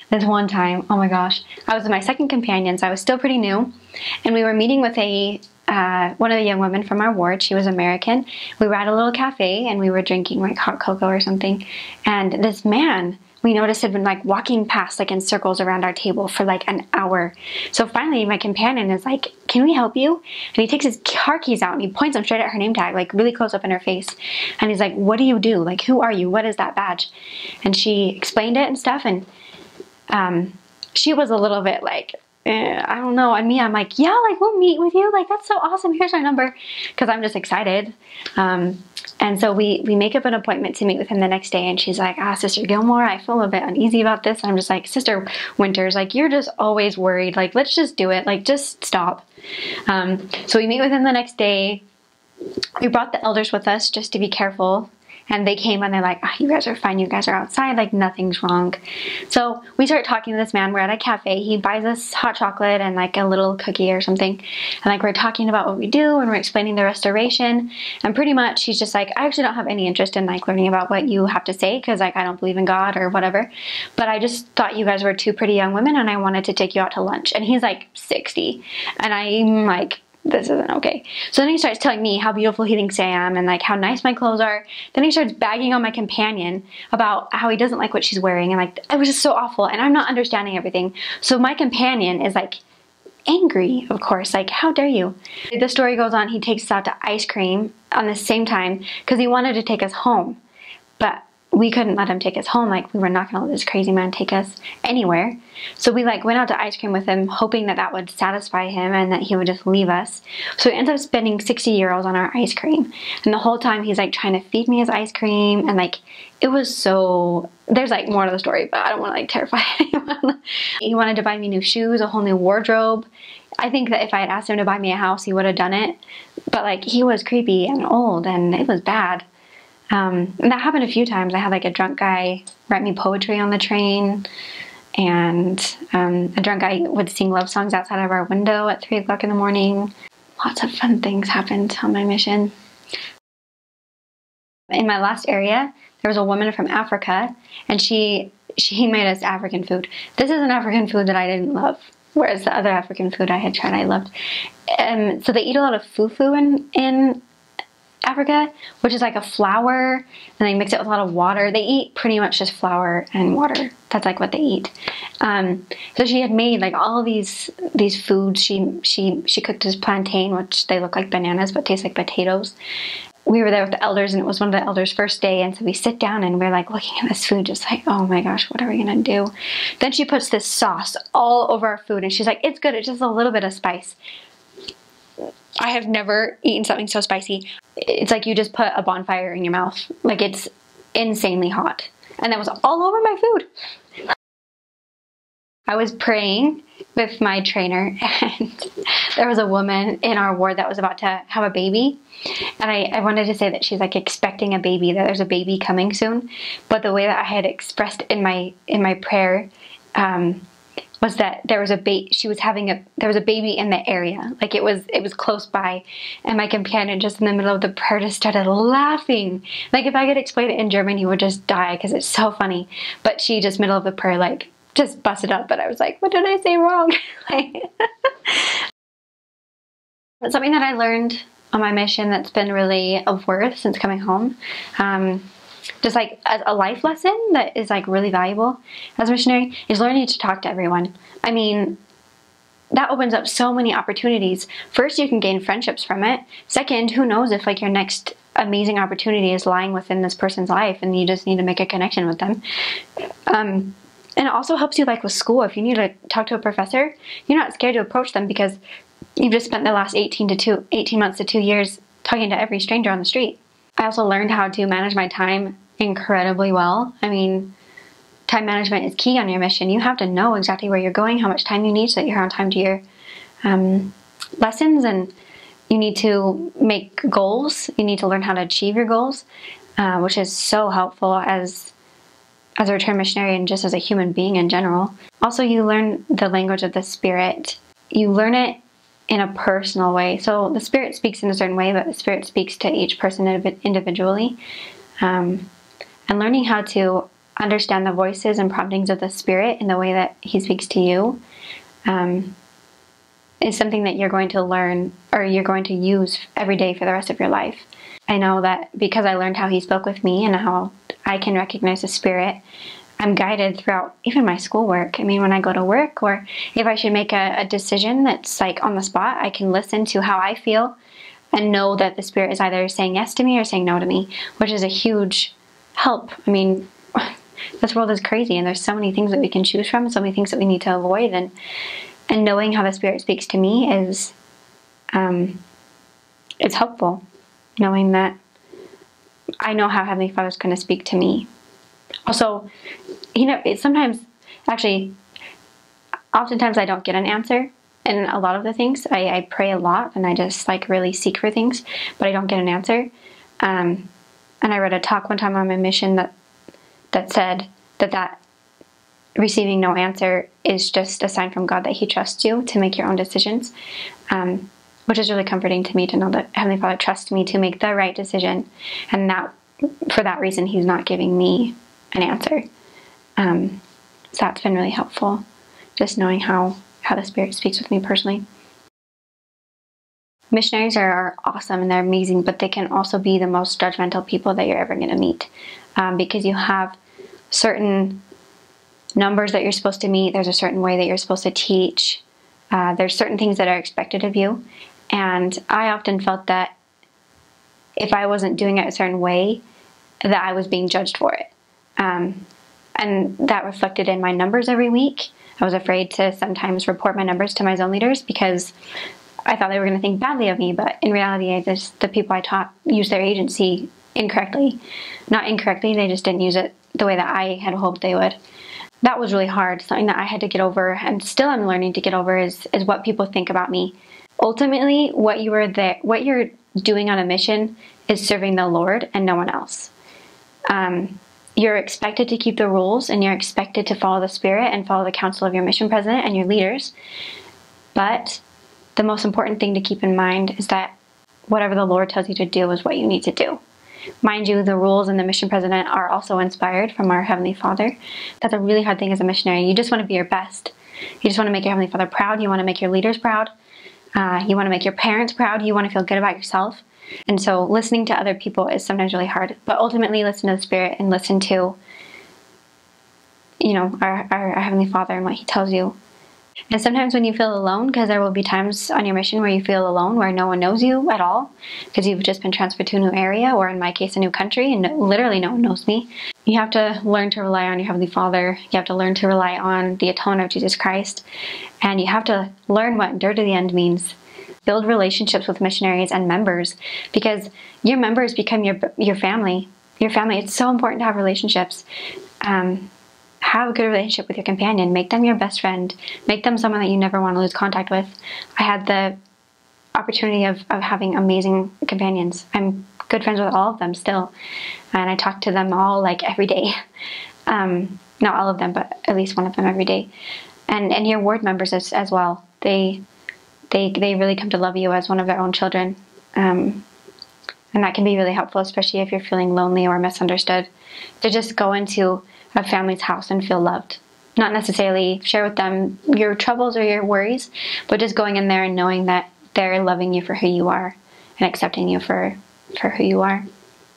This one time, oh my gosh, I was with my second companion, so I was still pretty new, and we were meeting with one of the young women from our ward. She was American. We were at a little cafe, and we were drinking like hot cocoa or something, and this man we noticed had been like walking past like in circles around our table for like an hour. So finally my companion is like, "Can we help you?" And he takes his car keys out and he points them straight at her name tag, like really close up in her face. And he's like, "What do you do? Like, who are you? What is that badge?" And she explained it and stuff, and she was a little bit like, I don't know. And me, I'm like, "Yeah, like we'll meet with you. Like, that's so awesome. Here's our number." Because I'm just excited. And so we make up an appointment to meet with him the next day. And she's like, "Sister Gilmore, I feel a bit uneasy about this." And I'm just like, "Sister Winters, like you're just always worried. Like, let's just do it. Like, just stop." So we meet with him the next day. We brought the elders with us just to be careful. And they came and they're like, "You guys are fine. You guys are outside. Like, nothing's wrong." So we start talking to this man. We're at a cafe. He buys us hot chocolate and like a little cookie or something. And like we're talking about what we do and we're explaining the restoration. And pretty much he's just like, "I actually don't have any interest in like learning about what you have to say because like I don't believe in God or whatever. But I just thought you guys were two pretty young women and I wanted to take you out to lunch." And he's like 60. And I'm like, this isn't okay. So then he starts telling me how beautiful he thinks I am and like how nice my clothes are. Then he starts bagging on my companion about how he doesn't like what she's wearing, and like it was just so awful, and I'm not understanding everything. So my companion is like angry, of course, like, "How dare you?" The story goes on, he takes us out to ice cream on the same time because he wanted to take us home, but we couldn't let him take us home. Like, we were not gonna let this crazy man take us anywhere. So we like went out to ice cream with him, hoping that that would satisfy him and that he would just leave us. So we ended up spending 60 euros on our ice cream. And the whole time he's like trying to feed me his ice cream, and like it was so, there's like more to the story, but I don't want to like terrify anyone. He wanted to buy me new shoes, a whole new wardrobe. I think that if I had asked him to buy me a house, he would have done it. But like he was creepy and old and it was bad. And that happened a few times. I had like a drunk guy write me poetry on the train, and a drunk guy would sing love songs outside of our window at 3 o'clock in the morning. Lots of fun things happened on my mission. In my last area, there was a woman from Africa, and she made us African food. This is an African food that I didn't love, whereas the other African food I had tried I loved. So they eat a lot of fufu in Africa, which is like a flour, and they mix it with a lot of water. They eat pretty much just flour and water. That's like what they eat. So she had made like all of these foods. She cooked this plantain, which they look like bananas but taste like potatoes. We were there with the elders, and it was one of the elders' first day, and so we sit down and we're like looking at this food just like, oh my gosh, what are we gonna do? Then she puts this sauce all over our food, and she's like, "It's good, it's just a little bit of spice." I have never eaten something so spicy. It's like you just put a bonfire in your mouth. Like, it's insanely hot. And that was all over my food. I was praying with my trainer, and there was a woman in our ward that was about to have a baby. And I wanted to say that she's like expecting a baby, that there's a baby coming soon. But the way that I had expressed in my prayer, was that there was a baby in the area. Like it was close by, and my companion just in the middle of the prayer just started laughing. Like if I could explain it in German, he would just die because it's so funny. But she just middle of the prayer like just busted up, but I was like, what did I say wrong? Something that I learned on my mission that's been really of worth since coming home, just like as a life lesson that is like really valuable as a missionary, is learning to talk to everyone. I mean, that opens up so many opportunities. First, you can gain friendships from it. Second, who knows if like your next amazing opportunity is lying within this person's life and you just need to make a connection with them. And it also helps you like with school. If you need to talk to a professor, you're not scared to approach them because you've just spent the last 18 months to 2 years talking to every stranger on the street. I also learned how to manage my time incredibly well. I mean, time management is key on your mission. You have to know exactly where you're going, how much time you need so that you're on time to your lessons, and you need to make goals. You need to learn how to achieve your goals, which is so helpful as a return missionary and just as a human being in general. Also, you learn the language of the Spirit. You learn it in a personal way. So the Spirit speaks in a certain way, but the Spirit speaks to each person individually. And learning how to understand the voices and promptings of the Spirit in the way that He speaks to you is something that you're going to learn, or you're going to use every day for the rest of your life. I know that because I learned how He spoke with me and how I can recognize the Spirit, I'm guided throughout even my schoolwork. I mean, when I go to work, or if I should make a decision that's like on the spot, I can listen to how I feel and know that the Spirit is either saying yes to me or saying no to me, which is a huge help. I mean, this world is crazy, and there's so many things that we can choose from, and so many things that we need to avoid, and knowing how the Spirit speaks to me is, it's helpful. Knowing that I know how Heavenly Father's going to speak to me. Also, it's sometimes, actually, oftentimes I don't get an answer in a lot of the things. I pray a lot, and I just like really seek for things, but I don't get an answer. And I read a talk one time on my mission that said that receiving no answer is just a sign from God that He trusts you to make your own decisions, which is really comforting to me to know that Heavenly Father trusts me to make the right decision, and that for that reason He's not giving me an answer. So that's been really helpful, just knowing how the Spirit speaks with me personally. Missionaries are awesome and they're amazing, but they can also be the most judgmental people that you're ever going to meet, because you have certain numbers that you're supposed to meet. There's a certain way that you're supposed to teach. There's certain things that are expected of you. And I often felt that if I wasn't doing it a certain way, that I was being judged for it. And that reflected in my numbers every week. I was afraid to sometimes report my numbers to my zone leaders because I thought they were going to think badly of me. But in reality, the people I taught used their agency incorrectly. Not incorrectly, they just didn't use it the way that I had hoped they would. That was really hard. Something that I had to get over, and still I'm learning to get over, is what people think about me. Ultimately, what you're doing on a mission is serving the Lord and no one else. You're expected to keep the rules, and you're expected to follow the Spirit and follow the counsel of your mission president and your leaders. But the most important thing to keep in mind is that whatever the Lord tells you to do is what you need to do. Mind you, the rules and the mission president are also inspired from our Heavenly Father. That's a really hard thing as a missionary. You just want to be your best. You just want to make your Heavenly Father proud. You want to make your leaders proud. You want to make your parents proud. You want to feel good about yourself. And so listening to other people is sometimes really hard. But ultimately, listen to the Spirit and listen to, our Heavenly Father and what He tells you. And sometimes when you feel alone, because there will be times on your mission where you feel alone, where no one knows you at all, because you've just been transferred to a new area, or in my case, a new country, and literally no one knows me. You have to learn to rely on your Heavenly Father. You have to learn to rely on the atonement of Jesus Christ. And you have to learn what endure to the end means. Build relationships with missionaries and members, because your members become your family. Your family. It's so important to have relationships. Have a good relationship with your companion. Make them your best friend. Make them someone that you never want to lose contact with. I had the opportunity of having amazing companions. I'm good friends with all of them still. And I talk to them all like every day. Not all of them, but at least one of them every day. And your ward members as well. They really come to love you as one of their own children. And that can be really helpful, especially if you're feeling lonely or misunderstood, to just go into a family's house and feel loved. Not necessarily share with them your troubles or your worries, but just going in there and knowing that they're loving you for who you are and accepting you for who you are.